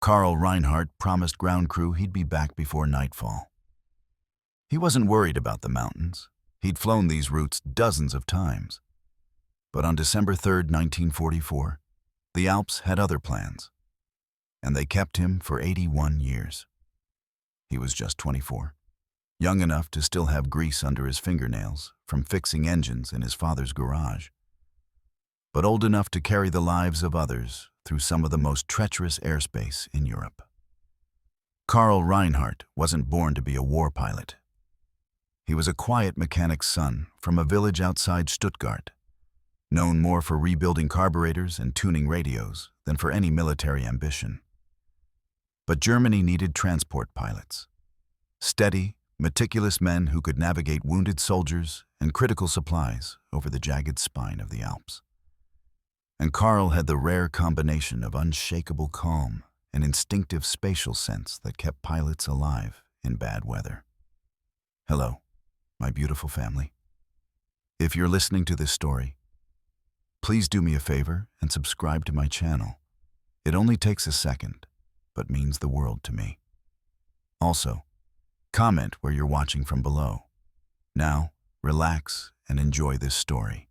Karl Reinhardt promised ground crew he'd be back before nightfall. He wasn't worried about the mountains. He'd flown these routes dozens of times. But on December 3, 1944, the Alps had other plans, and they kept him for 81 years. He was just 24, young enough to still have grease under his fingernails from fixing engines in his father's garage, but old enough to carry the lives of others through some of the most treacherous airspace in Europe. Karl Reinhardt wasn't born to be a war pilot. He was a quiet mechanic's son from a village outside Stuttgart, known more for rebuilding carburetors and tuning radios than for any military ambition. But Germany needed transport pilots, steady, meticulous men who could navigate wounded soldiers and critical supplies over the jagged spine of the Alps. And Karl had the rare combination of unshakable calm and instinctive spatial sense that kept pilots alive in bad weather. Hello, my beautiful family. If you're listening to this story, please do me a favor and subscribe to my channel. It only takes a second, but means the world to me. Also, comment where you're watching from below. Now, relax and enjoy this story.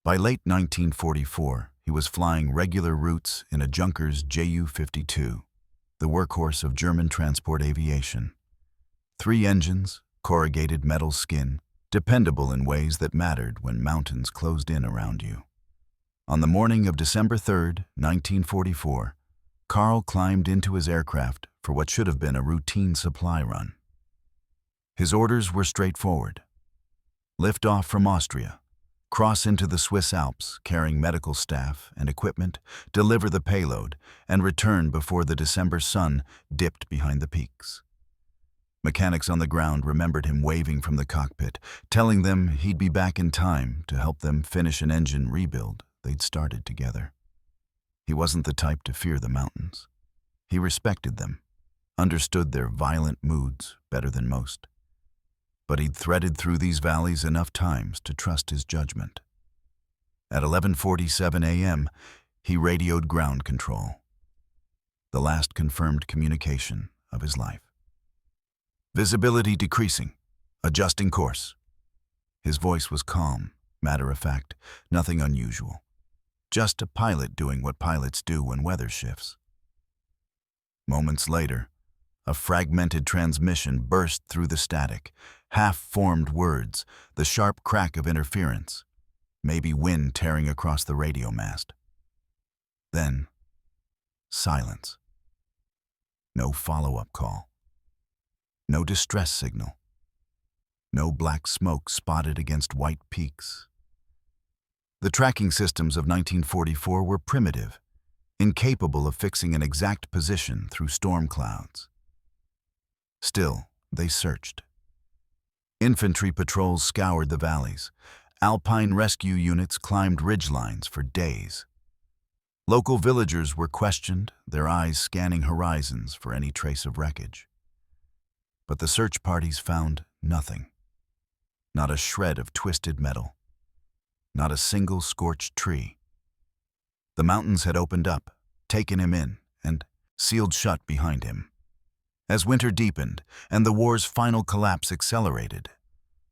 By late 1944, he was flying regular routes in a Junkers Ju-52, the workhorse of German transport aviation. 3 engines, corrugated metal skin, dependable in ways that mattered when mountains closed in around you. On the morning of December 3, 1944, Karl climbed into his aircraft for what should have been a routine supply run. His orders were straightforward. Lift off from Austria, cross into the Swiss Alps carrying medical staff and equipment, deliver the payload, and return before the December sun dipped behind the peaks. Mechanics on the ground remembered him waving from the cockpit, telling them he'd be back in time to help them finish an engine rebuild they'd started together. He wasn't the type to fear the mountains. He respected them, understood their violent moods better than most. But he'd threaded through these valleys enough times to trust his judgment. At 11:47 a.m., he radioed ground control, the last confirmed communication of his life. Visibility decreasing, adjusting course. His voice was calm, matter-of-fact, nothing unusual. Just a pilot doing what pilots do when weather shifts. Moments later, a fragmented transmission burst through the static, half-formed words, the sharp crack of interference, maybe wind tearing across the radio mast. Then, silence. No follow-up call. No distress signal. No black smoke spotted against white peaks. The tracking systems of 1944 were primitive, incapable of fixing an exact position through storm clouds. Still, they searched. Infantry patrols scoured the valleys. Alpine rescue units climbed ridgelines for days. Local villagers were questioned, their eyes scanning horizons for any trace of wreckage. But the search parties found nothing. Not a shred of twisted metal. Not a single scorched tree. The mountains had opened up, taken him in, and sealed shut behind him. As winter deepened and the war's final collapse accelerated,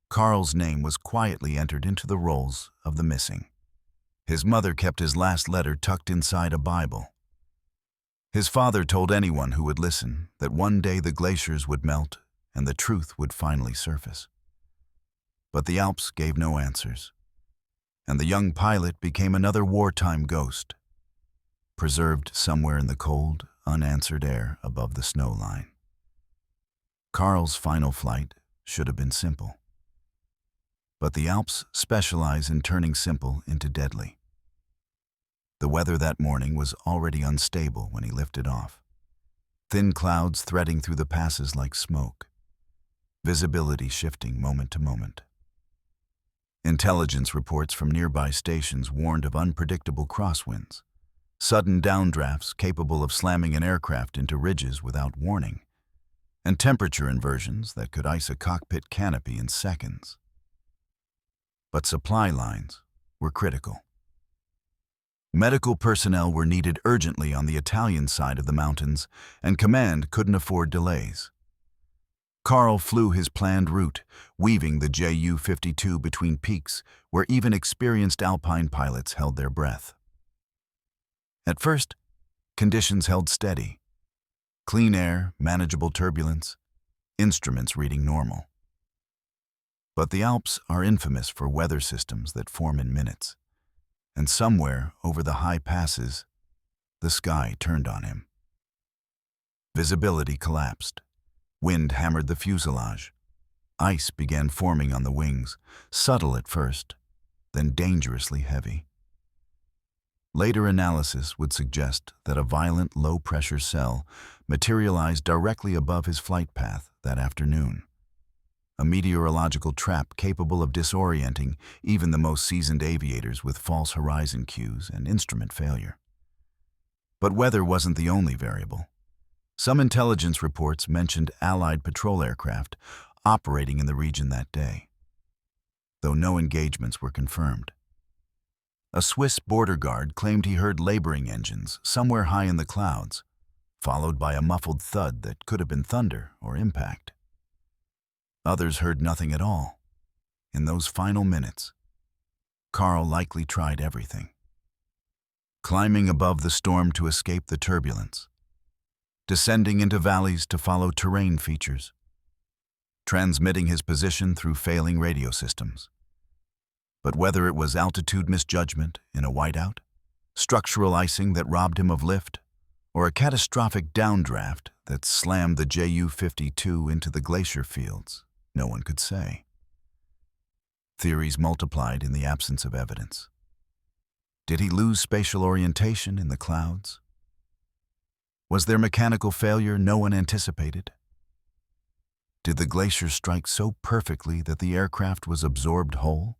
Karl's name was quietly entered into the rolls of the missing. His mother kept his last letter tucked inside a Bible. His father told anyone who would listen that one day the glaciers would melt and the truth would finally surface. But the Alps gave no answers, and the young pilot became another wartime ghost, preserved somewhere in the cold, unanswered air above the snow line. Karl's final flight should have been simple. But the Alps specialize in turning simple into deadly. The weather that morning was already unstable when he lifted off. Thin clouds threading through the passes like smoke. Visibility shifting moment to moment. Intelligence reports from nearby stations warned of unpredictable crosswinds, sudden downdrafts capable of slamming an aircraft into ridges without warning, and temperature inversions that could ice a cockpit canopy in seconds. But supply lines were critical. Medical personnel were needed urgently on the Italian side of the mountains, and command couldn't afford delays. Karl flew his planned route, weaving the Ju-52 between peaks where even experienced Alpine pilots held their breath. At first, conditions held steady. Clean air, manageable turbulence, instruments reading normal. But the Alps are infamous for weather systems that form in minutes, and somewhere over the high passes, the sky turned on him. Visibility collapsed. Wind hammered the fuselage. Ice began forming on the wings, subtle at first, then dangerously heavy. Later analysis would suggest that a violent low-pressure cell materialized directly above his flight path that afternoon, a meteorological trap capable of disorienting even the most seasoned aviators with false horizon cues and instrument failure. But weather wasn't the only variable. Some intelligence reports mentioned Allied patrol aircraft operating in the region that day, though no engagements were confirmed. A Swiss border guard claimed he heard laboring engines somewhere high in the clouds, followed by a muffled thud that could have been thunder or impact. Others heard nothing at all. In those final minutes, Karl likely tried everything. Climbing above the storm to escape the turbulence, descending into valleys to follow terrain features, transmitting his position through failing radio systems. But whether it was altitude misjudgment in a whiteout, structural icing that robbed him of lift, or a catastrophic downdraft that slammed the Ju-52 into the Glacier fields, no one could say. Theories multiplied in the absence of evidence. Did he lose spatial orientation in the clouds? Was there mechanical failure no one anticipated? Did the glacier strike so perfectly that the aircraft was absorbed whole,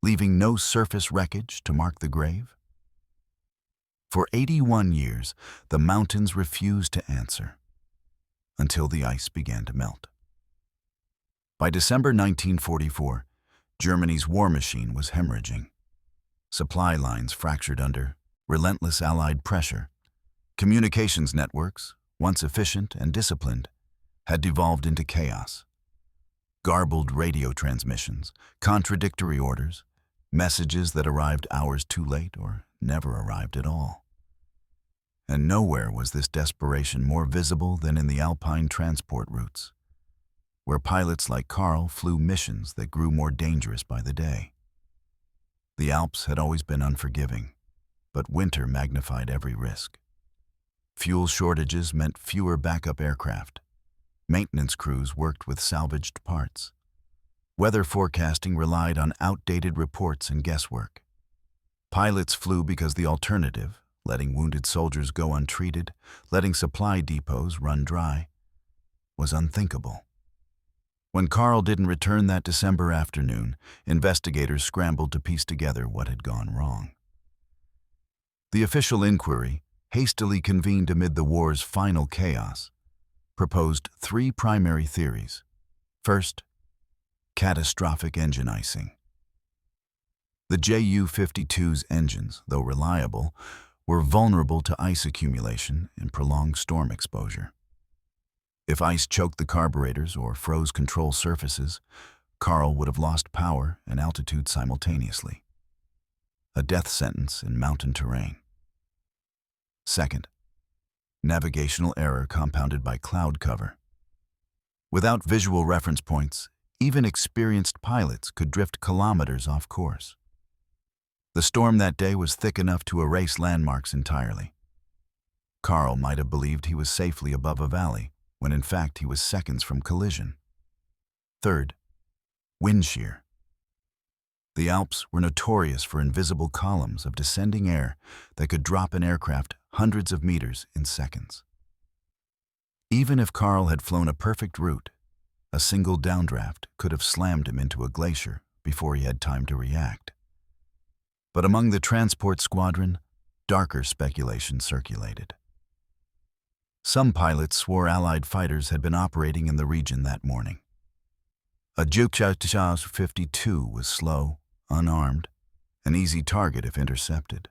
leaving no surface wreckage to mark the grave? For 81 years, the mountains refused to answer, until the ice began to melt. By December 1944, Germany's war machine was hemorrhaging. Supply lines fractured under relentless Allied pressure. Communications networks, once efficient and disciplined, had devolved into chaos. Garbled radio transmissions, contradictory orders, messages that arrived hours too late or never arrived at all. And nowhere was this desperation more visible than in the Alpine transport routes, where pilots like Karl flew missions that grew more dangerous by the day. The Alps had always been unforgiving, but winter magnified every risk. Fuel shortages meant fewer backup aircraft. Maintenance crews worked with salvaged parts. Weather forecasting relied on outdated reports and guesswork. Pilots flew because the alternative, letting wounded soldiers go untreated, letting supply depots run dry, was unthinkable. When Karl didn't return that December afternoon, investigators scrambled to piece together what had gone wrong. The official inquiry, hastily convened amid the war's final chaos, proposed three primary theories. First, catastrophic engine icing. The Ju-52's engines, though reliable, were vulnerable to ice accumulation and prolonged storm exposure. If ice choked the carburetors or froze control surfaces, Karl would have lost power and altitude simultaneously. A death sentence in mountain terrain. Second, navigational error compounded by cloud cover. Without visual reference points, even experienced pilots could drift kilometers off course. The storm that day was thick enough to erase landmarks entirely. Karl might have believed he was safely above a valley, when in fact he was seconds from collision. Third, wind shear. The Alps were notorious for invisible columns of descending air that could drop an aircraft hundreds of meters in seconds. Even if Karl had flown a perfect route, a single downdraft could have slammed him into a glacier before he had time to react. But among the transport squadron, darker speculation circulated. Some pilots swore Allied fighters had been operating in the region that morning. A Ju-52 was slow, unarmed, an easy target if intercepted.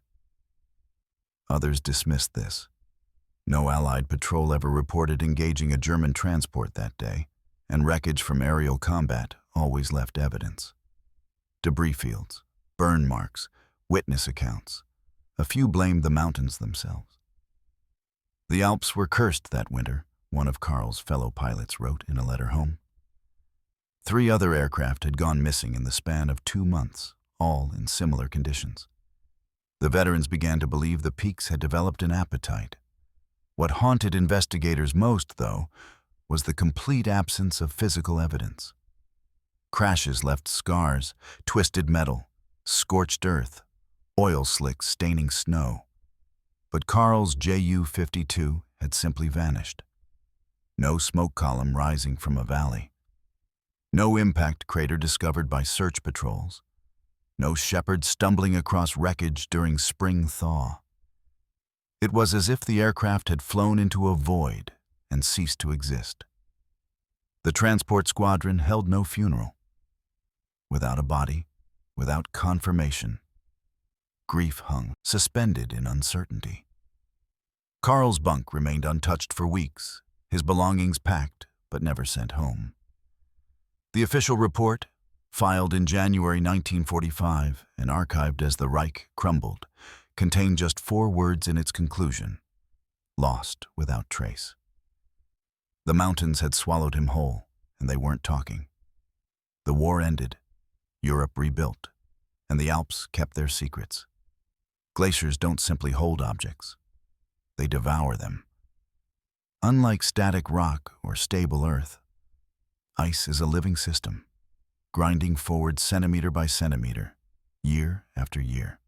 Others dismissed this. No Allied patrol ever reported engaging a German transport that day, and wreckage from aerial combat always left evidence. Debris fields, burn marks, witness accounts. A few blamed the mountains themselves. The Alps were cursed that winter, one of Karl's fellow pilots wrote in a letter home. 3 other aircraft had gone missing in the span of 2 months, all in similar conditions. The veterans began to believe the peaks had developed an appetite. What haunted investigators most, though, was the complete absence of physical evidence. Crashes left scars, twisted metal, scorched earth, oil slicks staining snow. But Karl's Ju-52 had simply vanished. No smoke column rising from a valley. No impact crater discovered by search patrols. No shepherd stumbling across wreckage during spring thaw. It was as if the aircraft had flown into a void and ceased to exist. The transport squadron held no funeral. Without a body, without confirmation, grief hung, suspended in uncertainty. Karl's bunk remained untouched for weeks, his belongings packed but never sent home. The official report, filed in January 1945 and archived as the Reich crumbled, contained just 4 words in its conclusion: lost without trace. The mountains had swallowed him whole, and they weren't talking. The war ended, Europe rebuilt, and the Alps kept their secrets. Glaciers don't simply hold objects. They devour them. Unlike static rock or stable earth, ice is a living system, grinding forward centimeter by centimeter, year after year.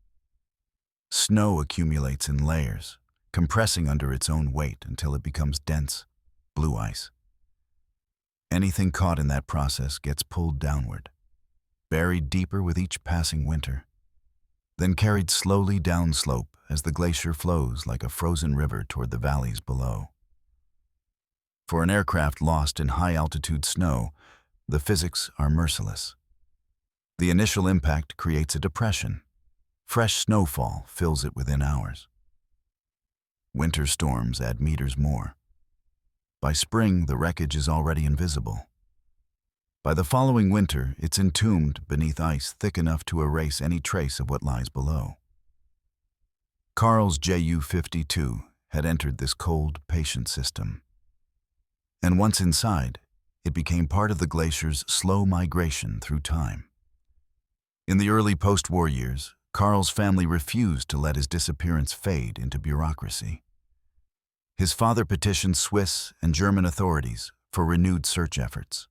Snow accumulates in layers, compressing under its own weight until it becomes dense, blue ice. Anything caught in that process gets pulled downward, buried deeper with each passing winter, then carried slowly downslope as the glacier flows like a frozen river toward the valleys below. For an aircraft lost in high-altitude snow, the physics are merciless. The initial impact creates a depression. Fresh snowfall fills it within hours. Winter storms add meters more. By spring, the wreckage is already invisible. By the following winter, it's entombed beneath ice thick enough to erase any trace of what lies below. Karl's Ju-52 had entered this cold, patient system. And once inside, it became part of the glacier's slow migration through time. In the early post-war years, Karl's family refused to let his disappearance fade into bureaucracy. His father petitioned Swiss and German authorities for renewed search efforts.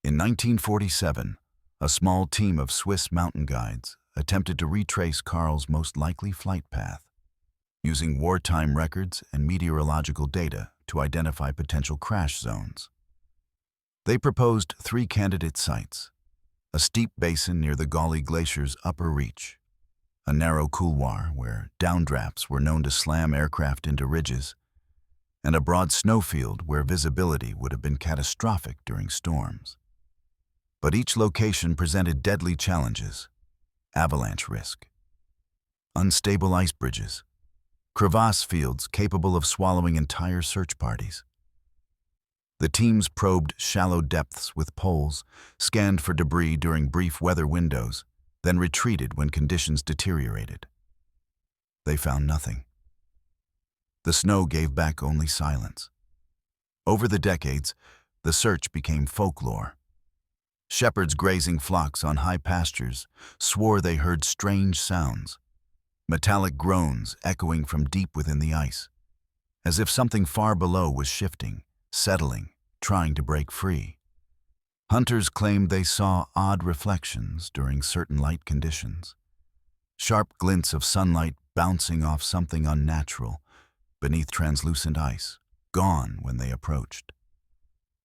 In 1947, a small team of Swiss mountain guides attempted to retrace Karl's most likely flight path, using wartime records and meteorological data to identify potential crash zones. They proposed 3 candidate sites: a steep basin near the Gauley Glacier's upper reach, a narrow couloir where downdrafts were known to slam aircraft into ridges, and a broad snowfield where visibility would have been catastrophic during storms. But each location presented deadly challenges: avalanche risk, unstable ice bridges, crevasse fields capable of swallowing entire search parties. The teams probed shallow depths with poles, scanned for debris during brief weather windows, then retreated when conditions deteriorated. They found nothing. The snow gave back only silence. Over the decades, the search became folklore. Shepherds grazing flocks on high pastures swore they heard strange sounds, metallic groans echoing from deep within the ice, as if something far below was shifting, settling, trying to break free. Hunters claimed they saw odd reflections during certain light conditions, sharp glints of sunlight bouncing off something unnatural beneath translucent ice, gone when they approached.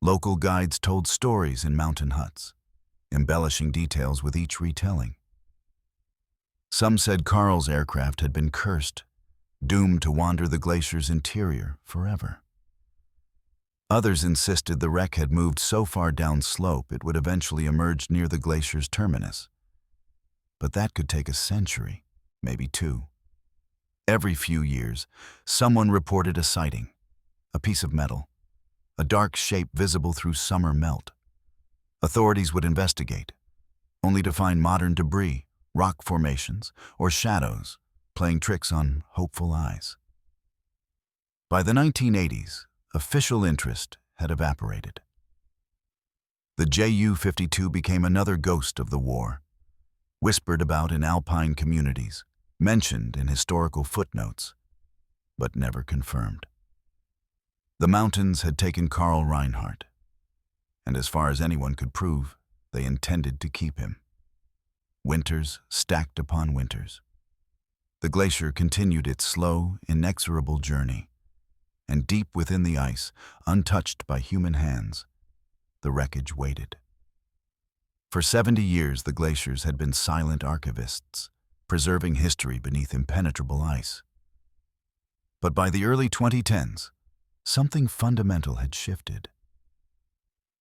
Local guides told stories in mountain huts, embellishing details with each retelling. Some said Karl's aircraft had been cursed, doomed to wander the glacier's interior forever. Others insisted the wreck had moved so far downslope it would eventually emerge near the glacier's terminus. But that could take a century, maybe 2. Every few years, someone reported a sighting, a piece of metal, a dark shape visible through summer melt. Authorities would investigate, only to find modern debris, rock formations, or shadows playing tricks on hopeful eyes. By the 1980s, official interest had evaporated. The Ju-52 became another ghost of the war, whispered about in Alpine communities, mentioned in historical footnotes, but never confirmed. The mountains had taken Karl Reinhardt, and as far as anyone could prove, they intended to keep him. Winters stacked upon winters. The glacier continued its slow, inexorable journey, and deep within the ice, untouched by human hands, the wreckage waited. For 70 years, the glaciers had been silent archivists, preserving history beneath impenetrable ice. But by the early 2010s, something fundamental had shifted.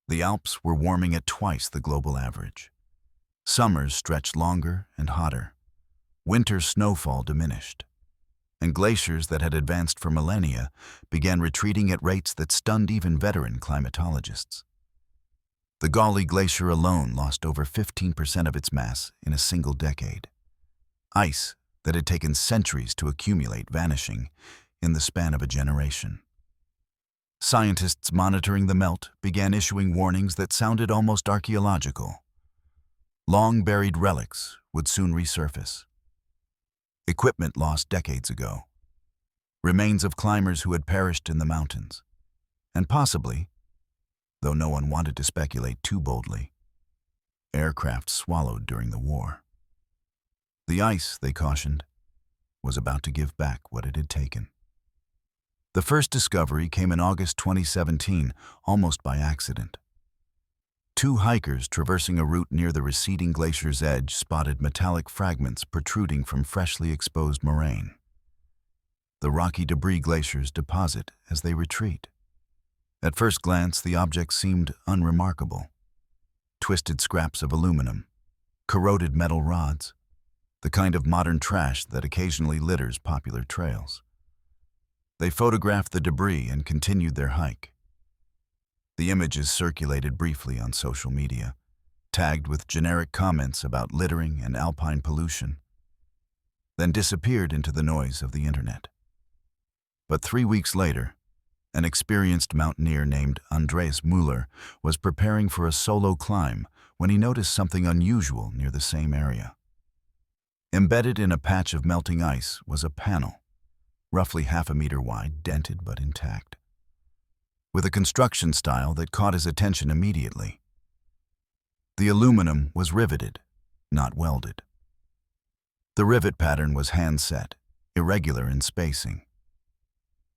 The Alps were warming at twice the global average. Summers stretched longer and hotter. Winter snowfall diminished. And glaciers that had advanced for millennia began retreating at rates that stunned even veteran climatologists. The Glacier alone lost over 15% of its mass in a single decade. Ice that had taken centuries to accumulate vanishing in the span of a generation. Scientists monitoring the melt began issuing warnings that sounded almost archaeological. Long-buried relics would soon resurface. Equipment lost decades ago. Remains of climbers who had perished in the mountains. And possibly, though no one wanted to speculate too boldly, aircraft swallowed during the war. The ice, they cautioned, was about to give back what it had taken. The first discovery came in August 2017, almost by accident. Two hikers traversing a route near the receding glacier's edge spotted metallic fragments protruding from freshly exposed moraine. The rocky debris glaciers deposit as they retreat. At first glance, the objects seemed unremarkable. Twisted scraps of aluminum, corroded metal rods, the kind of modern trash that occasionally litters popular trails. They photographed the debris and continued their hike. The images circulated briefly on social media, tagged with generic comments about littering and alpine pollution, then disappeared into the noise of the internet. But 3 weeks later, an experienced mountaineer named Andreas Müller was preparing for a solo climb when he noticed something unusual near the same area. Embedded in a patch of melting ice was a panel, roughly half a meter wide, dented but intact, with a construction style that caught his attention immediately. The aluminum was riveted, not welded. The rivet pattern was hand-set, irregular in spacing.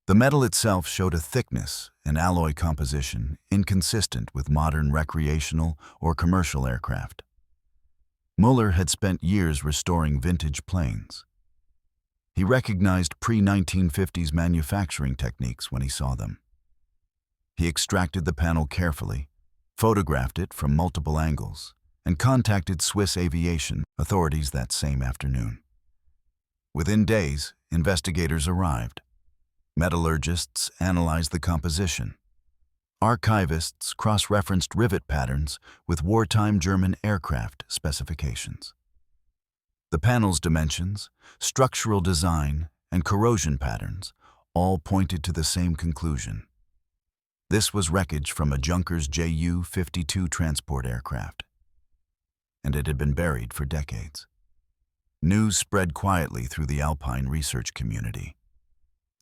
The metal itself showed a thickness and alloy composition inconsistent with modern recreational or commercial aircraft. Müller had spent years restoring vintage planes. He recognized pre-1950s manufacturing techniques when he saw them. He extracted the panel carefully, photographed it from multiple angles, and contacted Swiss aviation authorities that same afternoon. Within days, investigators arrived. Metallurgists analyzed the composition. Archivists cross-referenced rivet patterns with wartime German aircraft specifications. The panel's dimensions, structural design, and corrosion patterns all pointed to the same conclusion. This was wreckage from a Junkers Ju-52 transport aircraft, and it had been buried for decades. News spread quietly through the Alpine research community.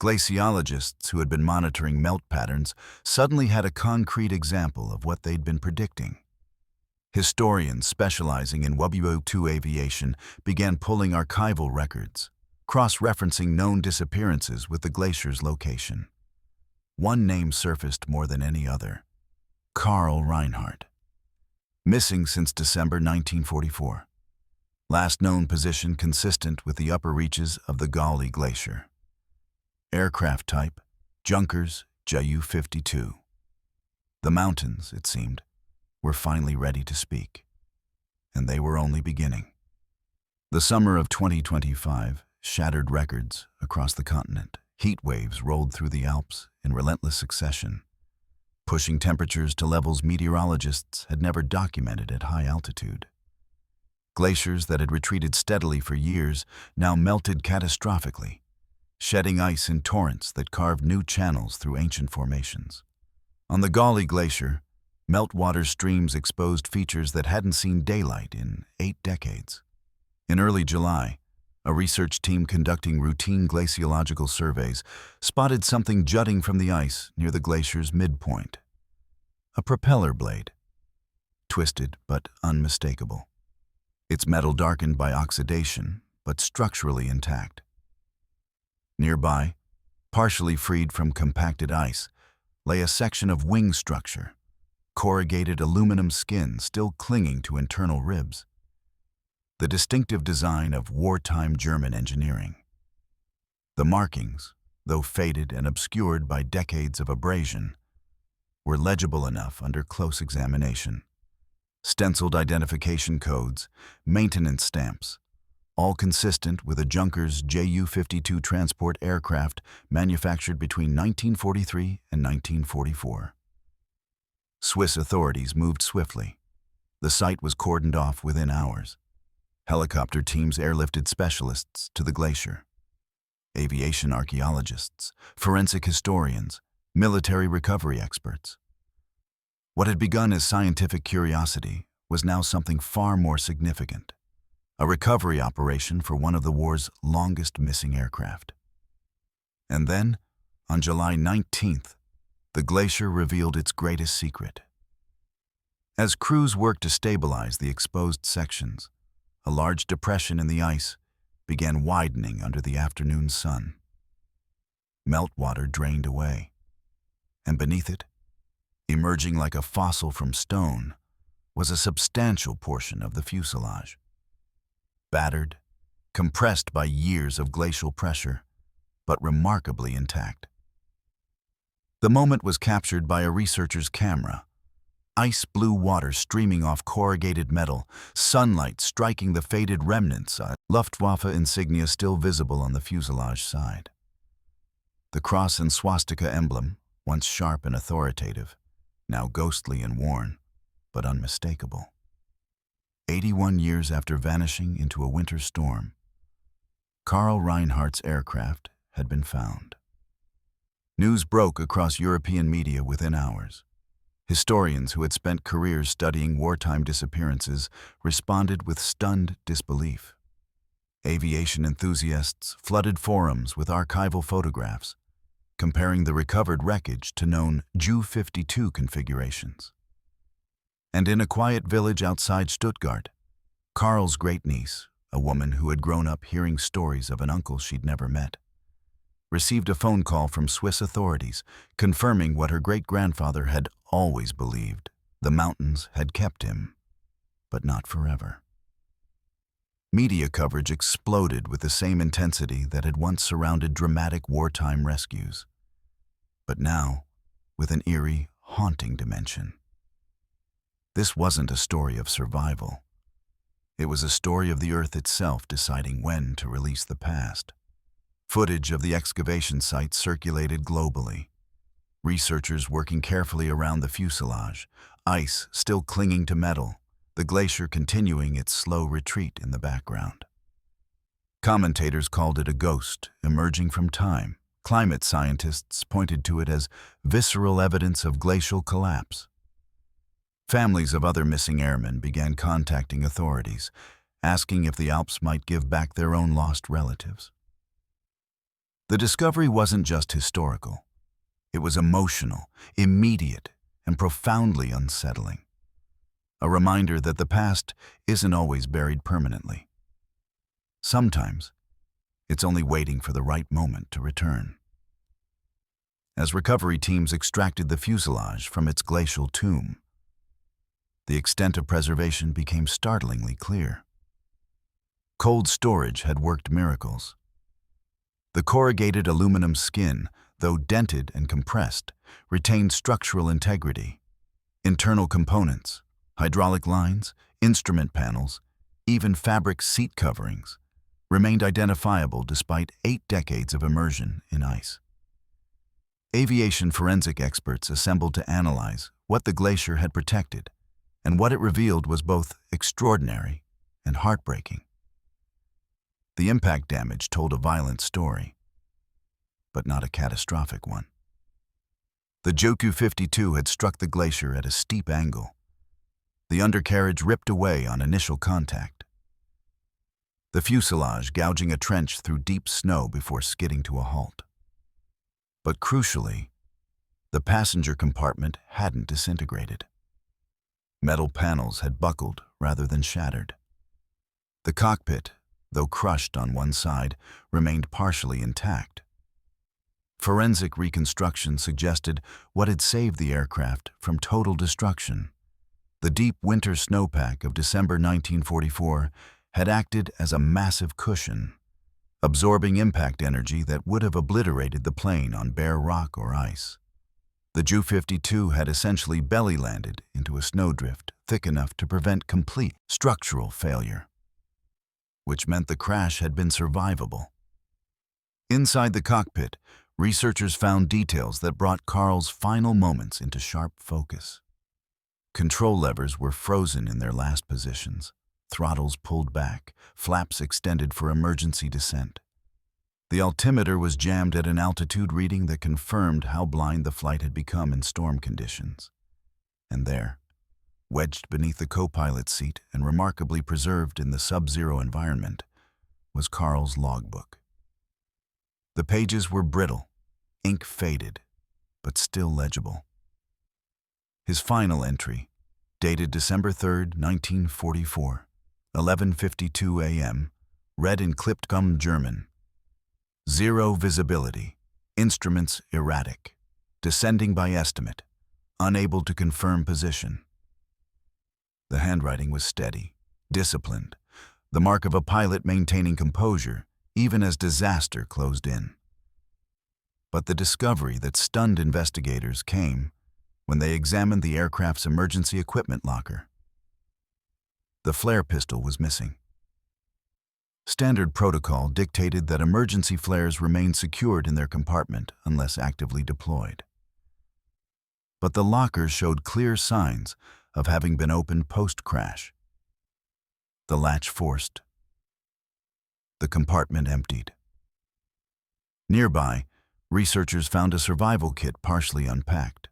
Glaciologists who had been monitoring melt patterns suddenly had a concrete example of what they'd been predicting. Historians specializing in Wwii aviation began pulling archival records, cross-referencing known disappearances with the glacier's location. One name surfaced more than any other: Karl Reinhardt. Missing since December 1944. Last known position consistent with the upper reaches of the Glacier. Aircraft type, Junkers Ju-52. The mountains, it seemed, were finally ready to speak, and they were only beginning. The summer of 2025 shattered records across the continent. Heat waves rolled through the Alps in relentless succession, pushing temperatures to levels meteorologists had never documented at high altitude. Glaciers that had retreated steadily for years now melted catastrophically, shedding ice in torrents that carved new channels through ancient formations. On the Glacier, meltwater streams exposed features that hadn't seen daylight in 8 decades. In early July, a research team conducting routine glaciological surveys spotted something jutting from the ice near the glacier's midpoint. A propeller blade, twisted but unmistakable. Its metal darkened by oxidation, but structurally intact. Nearby, partially freed from compacted ice, lay a section of wing structure, corrugated aluminum skin still clinging to internal ribs. The distinctive design of wartime German engineering. The markings, though faded and obscured by decades of abrasion, were legible enough under close examination. Stenciled identification codes, maintenance stamps, all consistent with a Junkers Ju-52 transport aircraft manufactured between 1943 and 1944. Swiss authorities moved swiftly. The site was cordoned off within hours. Helicopter teams airlifted specialists to the glacier. Aviation archaeologists, forensic historians, military recovery experts. What had begun as scientific curiosity was now something far more significant. A recovery operation for one of the war's longest missing aircraft. And then, on July 19th, the glacier revealed its greatest secret. As crews worked to stabilize the exposed sections, a large depression in the ice began widening under the afternoon sun. Meltwater drained away, and beneath it, emerging like a fossil from stone, was a substantial portion of the fuselage. Battered, compressed by years of glacial pressure, but remarkably intact. The moment was captured by a researcher's camera. Ice blue water streaming off corrugated metal, sunlight striking the faded remnants, a Luftwaffe insignia still visible on the fuselage side. The cross and swastika emblem, once sharp and authoritative, now ghostly and worn, but unmistakable. 81 years after vanishing into a winter storm, Karl Reinhardt's aircraft had been found. News broke across European media within hours. Historians who had spent careers studying wartime disappearances responded with stunned disbelief. Aviation enthusiasts flooded forums with archival photographs, comparing the recovered wreckage to known Ju-52 configurations. And in a quiet village outside Stuttgart, Karl's great-niece, a woman who had grown up hearing stories of an uncle she'd never met, received a phone call from Swiss authorities confirming what her great-grandfather had always believed: the mountains had kept him, but not forever. Media coverage exploded with the same intensity that had once surrounded dramatic wartime rescues, but now with an eerie, haunting dimension. This wasn't a story of survival. It was a story of the Earth itself deciding when to release the past. Footage of the excavation site circulated globally. Researchers working carefully around the fuselage, ice still clinging to metal, the glacier continuing its slow retreat in the background. Commentators called it a ghost emerging from time. Climate scientists pointed to it as visceral evidence of glacial collapse. Families of other missing airmen began contacting authorities, asking if the Alps might give back their own lost relatives. The discovery wasn't just historical. It was emotional, immediate, and profoundly unsettling. A reminder that the past isn't always buried permanently. Sometimes, it's only waiting for the right moment to return. As recovery teams extracted the fuselage from its glacial tomb, the extent of preservation became startlingly clear. Cold storage had worked miracles. The corrugated aluminum skin, though dented and compressed, retained structural integrity. Internal components, hydraulic lines, instrument panels, even fabric seat coverings, remained identifiable despite 8 decades of immersion in ice. Aviation forensic experts assembled to analyze what the glacier had protected, and what it revealed was both extraordinary and heartbreaking. The impact damage told a violent story, but not a catastrophic one. The Wwii had struck the glacier at a steep angle. The undercarriage ripped away on initial contact, the fuselage gouging a trench through deep snow before skidding to a halt. But crucially, the passenger compartment hadn't disintegrated. Metal panels had buckled rather than shattered. The cockpit, though crushed on one side, remained partially intact. Forensic reconstruction suggested what had saved the aircraft from total destruction. The deep winter snowpack of December 1944 had acted as a massive cushion, absorbing impact energy that would have obliterated the plane on bare rock or ice. The Wwii had essentially belly-landed into a snowdrift thick enough to prevent complete structural failure, which meant the crash had been survivable. Inside the cockpit, researchers found details that brought Karl's final moments into sharp focus. Control levers were frozen in their last positions, throttles pulled back, flaps extended for emergency descent. The altimeter was jammed at an altitude reading that confirmed how blind the flight had become in storm conditions. And there, wedged beneath the co-pilot's seat and remarkably preserved in the sub-zero environment, was Karl's logbook. The pages were brittle, ink faded, but still legible. His final entry, dated December 3, 1944, 11:52 a.m., read in clipped gum German: "Zero visibility, instruments erratic, descending by estimate, unable to confirm position." The handwriting was steady, disciplined, the mark of a pilot maintaining composure even as disaster closed in. But the discovery that stunned investigators came when they examined the aircraft's emergency equipment locker. The flare pistol was missing. Standard protocol dictated that emergency flares remain secured in their compartment unless actively deployed. But the locker showed clear signs of having been opened post-crash. The latch forced. The compartment emptied. Nearby, researchers found a survival kit partially unpacked,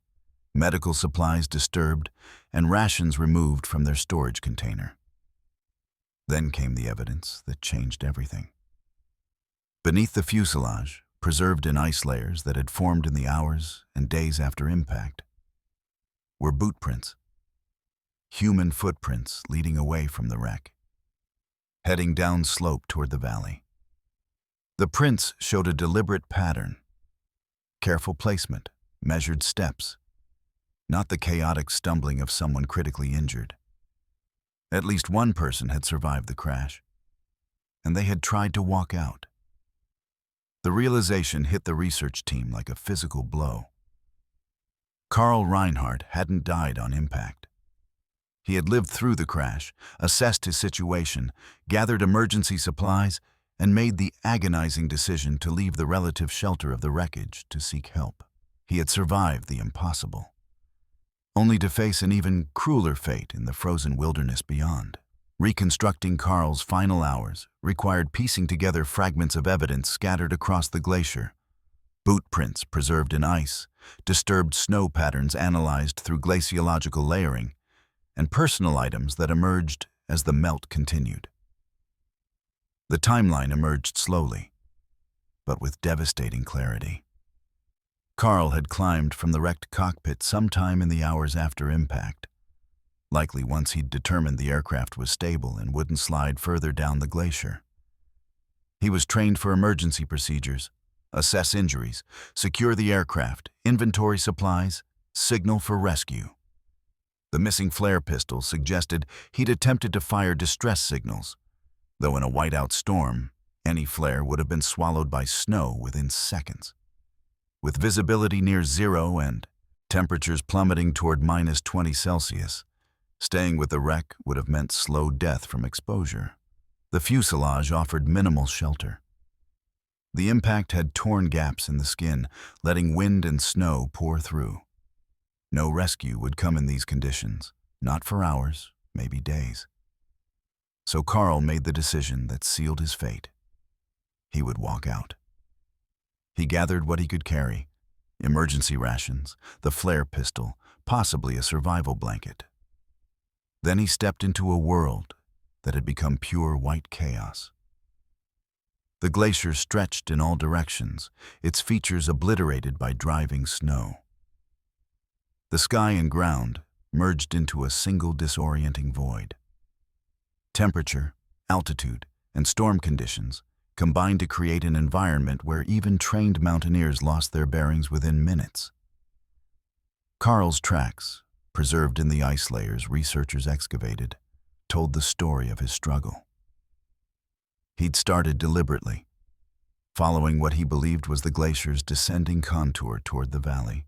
medical supplies disturbed, and rations removed from their storage container. Then came the evidence that changed everything. Beneath the fuselage, preserved in ice layers that had formed in the hours and days after impact, were boot prints, human footprints leading away from the wreck, heading down slope toward the valley. The prints showed a deliberate pattern, careful placement, measured steps, not the chaotic stumbling of someone critically injured. At least one person had survived the crash, and they had tried to walk out. The realization hit the research team like a physical blow. Karl Reinhardt hadn't died on impact. He had lived through the crash, assessed his situation, gathered emergency supplies, and made the agonizing decision to leave the relative shelter of the wreckage to seek help. He had survived the impossible, only to face an even crueler fate in the frozen wilderness beyond. Reconstructing Karl's final hours required piecing together fragments of evidence scattered across the glacier: boot prints preserved in ice, disturbed snow patterns analyzed through glaciological layering, and personal items that emerged as the melt continued. The timeline emerged slowly, but with devastating clarity. Karl had climbed from the wrecked cockpit sometime in the hours after impact, likely once he'd determined the aircraft was stable and wouldn't slide further down the glacier. He was trained for emergency procedures, assess injuries, secure the aircraft, inventory supplies, signal for rescue. The missing flare pistol suggested he'd attempted to fire distress signals, though in a whiteout storm, any flare would have been swallowed by snow within seconds. With visibility near zero and temperatures plummeting toward -20 Celsius, staying with the wreck would have meant slow death from exposure. The fuselage offered minimal shelter. The impact had torn gaps in the skin, letting wind and snow pour through. No rescue would come in these conditions, not for hours, maybe days. So Karl made the decision that sealed his fate. He would walk out. He gathered what he could carry: emergency rations, the flare pistol, possibly a survival blanket. Then he stepped into a world that had become pure white chaos. The glacier stretched in all directions, its features obliterated by driving snow. The sky and ground merged into a single disorienting void. Temperature, altitude, and storm conditions combined to create an environment where even trained mountaineers lost their bearings within minutes. Karl's tracks, preserved in the ice layers researchers excavated, told the story of his struggle. He'd started deliberately, following what he believed was the glacier's descending contour toward the valley.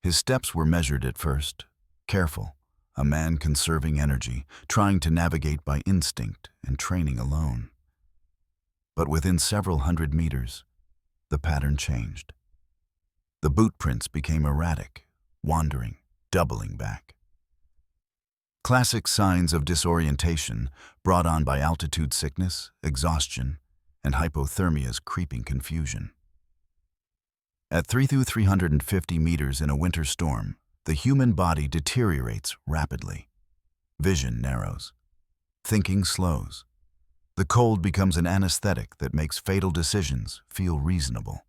His steps were measured at first, careful, a man conserving energy, trying to navigate by instinct and training alone. But within several hundred meters, the pattern changed. The boot prints became erratic, wandering, doubling back. Classic signs of disorientation brought on by altitude sickness, exhaustion, and hypothermia's creeping confusion. At 350 meters in a winter storm, the human body deteriorates rapidly. Vision narrows. Thinking slows. The cold becomes an anesthetic that makes fatal decisions feel reasonable.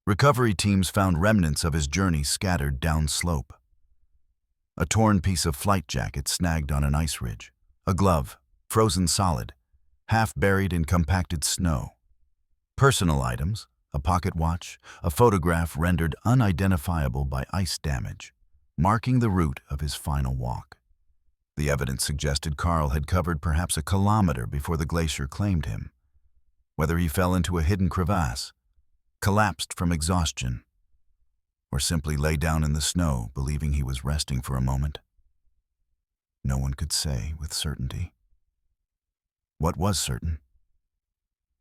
Recovery teams found remnants of his journey scattered downslope. A torn piece of flight jacket snagged on an ice ridge. A glove, frozen solid, half buried in compacted snow. Personal items, a pocket watch, a photograph rendered unidentifiable by ice damage, marking the route of his final walk. The evidence suggested Karl had covered perhaps a kilometer before the glacier claimed him. Whether he fell into a hidden crevasse, collapsed from exhaustion, or simply lay down in the snow believing he was resting for a moment, no one could say with certainty. What was certain?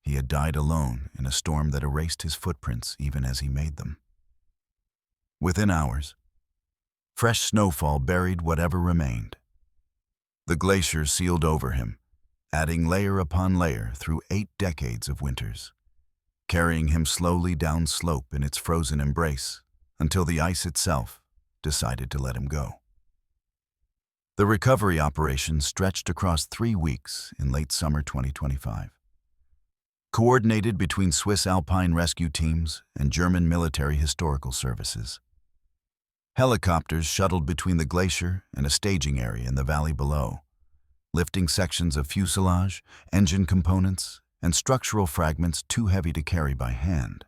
He had died alone in a storm that erased his footprints even as he made them. Within hours, fresh snowfall buried whatever remained. The glacier sealed over him, adding layer upon layer through 8 decades of winters, carrying him slowly down slope in its frozen embrace until the ice itself decided to let him go. The recovery operation stretched across 3 weeks in late summer 2025. Coordinated between Swiss Alpine rescue teams and German military historical services. Helicopters shuttled between the glacier and a staging area in the valley below, lifting sections of fuselage, engine components, and structural fragments too heavy to carry by hand.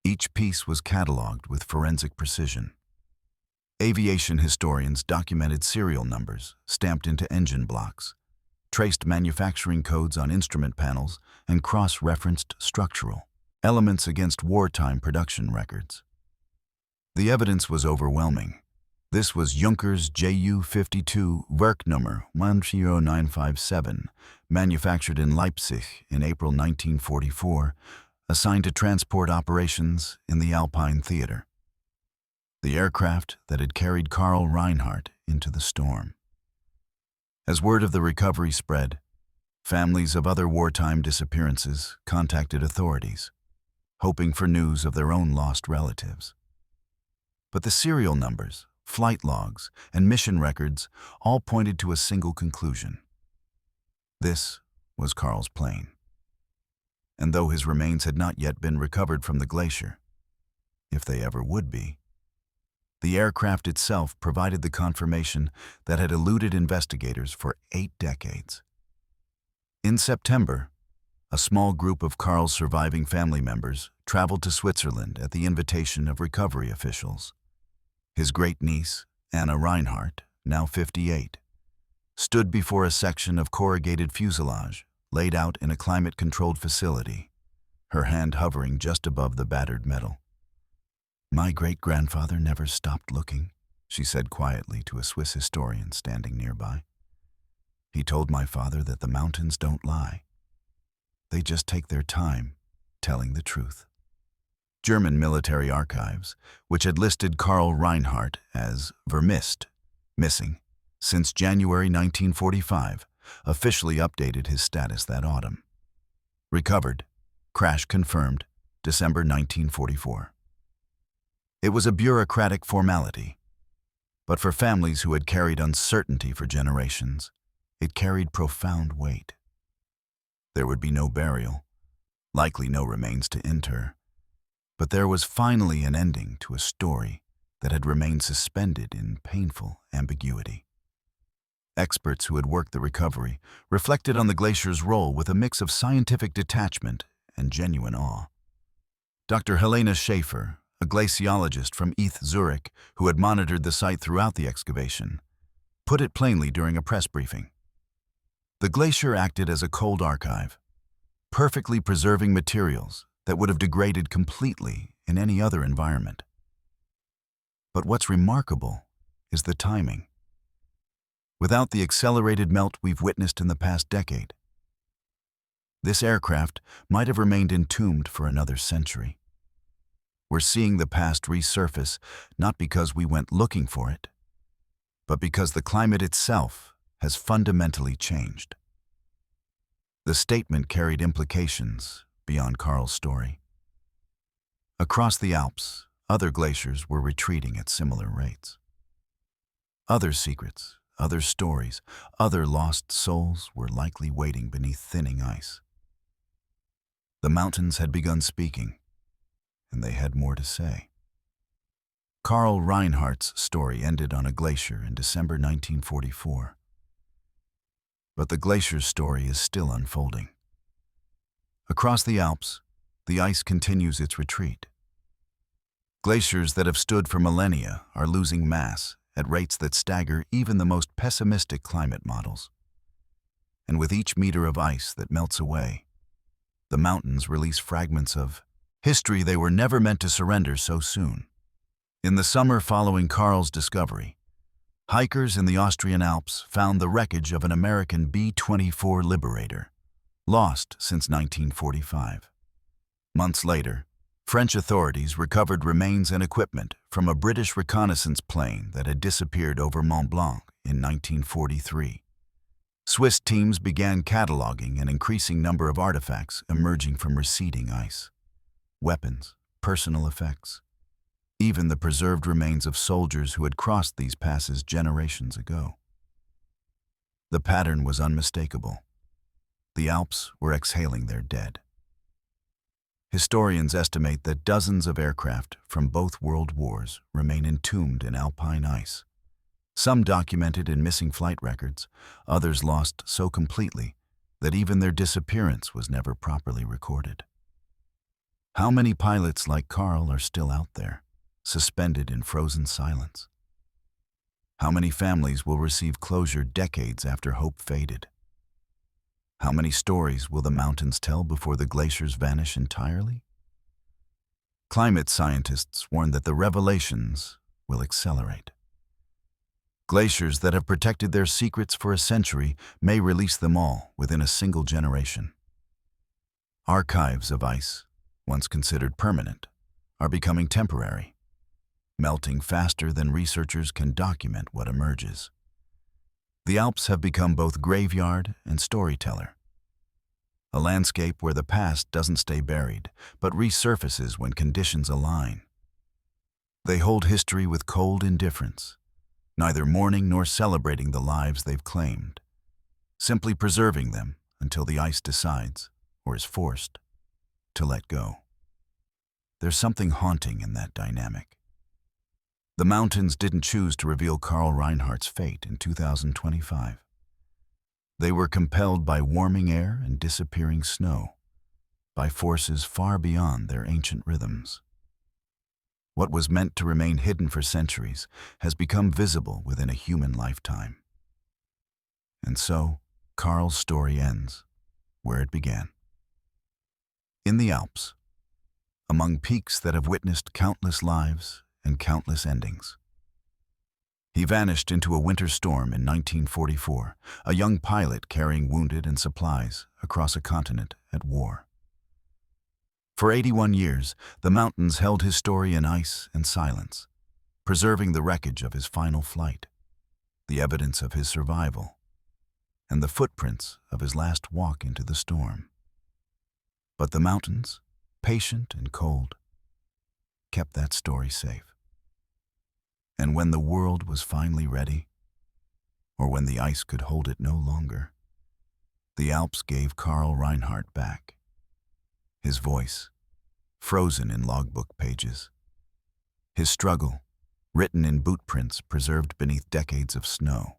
Each piece was cataloged with forensic precision. Aviation historians documented serial numbers stamped into engine blocks, traced manufacturing codes on instrument panels, and cross-referenced structural elements against wartime production records. The evidence was overwhelming. This was Junkers Ju-52 Werknummer 10957, manufactured in Leipzig in April 1944, assigned to transport operations in the Alpine theater. The aircraft that had carried Karl Reinhardt into the storm. As word of the recovery spread, families of other wartime disappearances contacted authorities, hoping for news of their own lost relatives. But the serial numbers, flight logs, and mission records all pointed to a single conclusion. This was Karl's plane. And though his remains had not yet been recovered from the glacier, if they ever would be, the aircraft itself provided the confirmation that had eluded investigators for 8 decades. In September, a small group of Karl's surviving family members traveled to Switzerland at the invitation of recovery officials. His great-niece, Anna Reinhardt, now 58, stood before a section of corrugated fuselage laid out in a climate-controlled facility, her hand hovering just above the battered metal. "My great-grandfather never stopped looking," she said quietly to a Swiss historian standing nearby. He told my father that the mountains don't lie. They just take their time telling the truth. German military archives, which had listed Karl Reinhardt as vermisst, missing, since January 1945, officially updated his status that autumn. Recovered, crash confirmed, December 1944. It was a bureaucratic formality, but for families who had carried uncertainty for generations, it carried profound weight. There would be no burial, likely no remains to inter, but there was finally an ending to a story that had remained suspended in painful ambiguity. Experts who had worked the recovery reflected on the glacier's role with a mix of scientific detachment and genuine awe. Dr. Helena Schaefer, a glaciologist from ETH Zurich who had monitored the site throughout the excavation, put it plainly during a press briefing. The glacier acted as a cold archive, perfectly preserving materials that would have degraded completely in any other environment. But what's remarkable is the timing. Without the accelerated melt we've witnessed in the past decade, this aircraft might have remained entombed for another century. We're seeing the past resurface not because we went looking for it, but because the climate itself has fundamentally changed. The statement carried implications beyond Karl's story. Across the Alps, other glaciers were retreating at similar rates. Other secrets, other stories, other lost souls were likely waiting beneath thinning ice. The mountains had begun speaking, and they had more to say. Karl Reinhardt's story ended on a glacier in December 1944. But the glacier's story is still unfolding. Across the Alps, the ice continues its retreat. Glaciers that have stood for millennia are losing mass at rates that stagger even the most pessimistic climate models. And with each meter of ice that melts away, the mountains release fragments of history they were never meant to surrender so soon. In the summer following Karl's discovery, hikers in the Austrian Alps found the wreckage of an American B-24 Liberator, lost since 1945. Months later, French authorities recovered remains and equipment from a British reconnaissance plane that had disappeared over Mont Blanc in 1943. Swiss teams began cataloging an increasing number of artifacts emerging from receding ice. Weapons, personal effects, even the preserved remains of soldiers who had crossed these passes generations ago. The pattern was unmistakable. The Alps were exhaling their dead. Historians estimate that dozens of aircraft from both world wars remain entombed in Alpine ice. Some documented in missing flight records, others lost so completely that even their disappearance was never properly recorded. How many pilots like Karl are still out there, suspended in frozen silence? How many families will receive closure decades after hope faded? How many stories will the mountains tell before the glaciers vanish entirely? Climate scientists warn that the revelations will accelerate. Glaciers that have protected their secrets for a century may release them all within a single generation. Archives of ice, once considered permanent, are becoming temporary, melting faster than researchers can document what emerges. The Alps have become both graveyard and storyteller, a landscape where the past doesn't stay buried, but resurfaces when conditions align. They hold history with cold indifference, neither mourning nor celebrating the lives they've claimed, simply preserving them until the ice decides, or is forced, to let go. There's something haunting in that dynamic. The mountains didn't choose to reveal Karl Reinhardt's fate in 2025. They were compelled by warming air and disappearing snow, by forces far beyond their ancient rhythms. What was meant to remain hidden for centuries has become visible within a human lifetime. And so, Karl's story ends where it began. In the Alps, among peaks that have witnessed countless lives and countless endings. He vanished into a winter storm in 1944, a young pilot carrying wounded and supplies across a continent at war. For 81 years, the mountains held his story in ice and silence, preserving the wreckage of his final flight, the evidence of his survival, and the footprints of his last walk into the storm. But the mountains, patient and cold, kept that story safe. And when the world was finally ready, or when the ice could hold it no longer, the Alps gave Karl Reinhardt back. His voice, frozen in logbook pages. His struggle, written in boot prints preserved beneath decades of snow.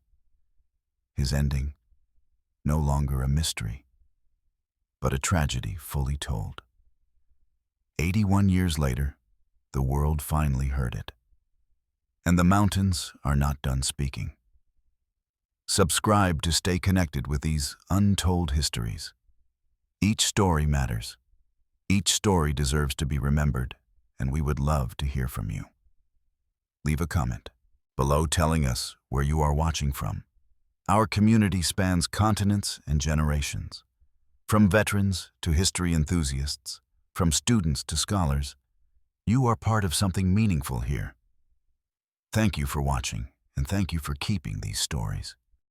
His ending, no longer a mystery, but a tragedy fully told. 81 years later, the world finally heard it. And the mountains are not done speaking. Subscribe to stay connected with these untold histories. Each story matters. Each story deserves to be remembered, and we would love to hear from you. Leave a comment below telling us where you are watching from. Our community spans continents and generations. From veterans to history enthusiasts, from students to scholars, you are part of something meaningful here. Thank you for watching, and thank you for keeping these stories.